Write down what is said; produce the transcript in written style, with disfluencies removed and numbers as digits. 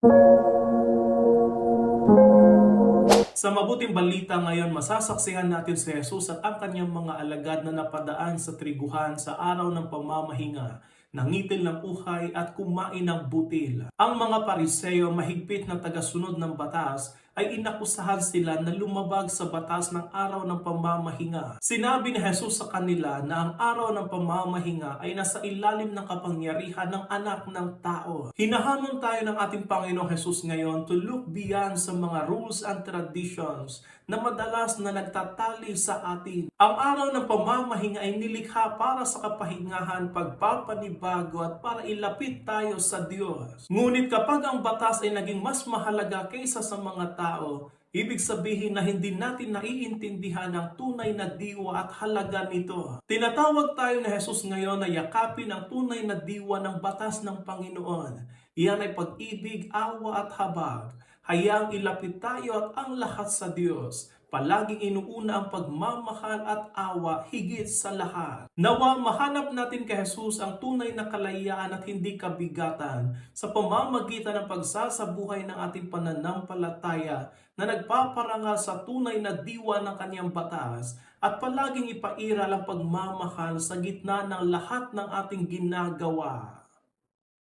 Sa mabuting balita ngayon, masasaksihan natin si Jesus at ang kanyang mga alagad na napadaan sa triguhan sa araw ng pamamahinga, nangitil ng uhay at kumain ng butil. Ang mga Pariseo, mahigpit na tagasunod ng batas, ay inakusahan sila na lumabag sa batas ng araw ng pamamahinga. Sinabi ni Jesus sa kanila na ang araw ng pamamahinga ay nasa ilalim ng kapangyarihan ng anak ng tao. Hinahamon tayo ng ating Panginoong Jesus ngayon to look beyond sa mga rules and traditions na madalas na nagtatali sa atin. Ang araw ng pamamahinga ay nilikha para sa kapahingahan, pagpapanibago at para ilapit tayo sa Diyos. Ngunit kapag ang batas ay naging mas mahalaga kaysa sa mga tao, ibig sabihin na hindi natin naiintindihan ang tunay na diwa at halaga nito. Tinatawag tayo ni Jesus ngayon na yakapin ang tunay na diwa ng batas ng Panginoon. Iyan ay pag-ibig, awa at habag. Hayaang ilapit tayo at ang lahat sa Diyos. Palaging inuuna ang pagmamahal at awa higit sa lahat. Nawa mahanap natin kay Jesus ang tunay na kalayaan at hindi kabigatan sa pamamagitan ng pagsasabuhay ng ating pananampalataya na nagpaparangal sa tunay na diwa ng kanyang batas at palaging ipairal ang pagmamahal sa gitna ng lahat ng ating ginagawa.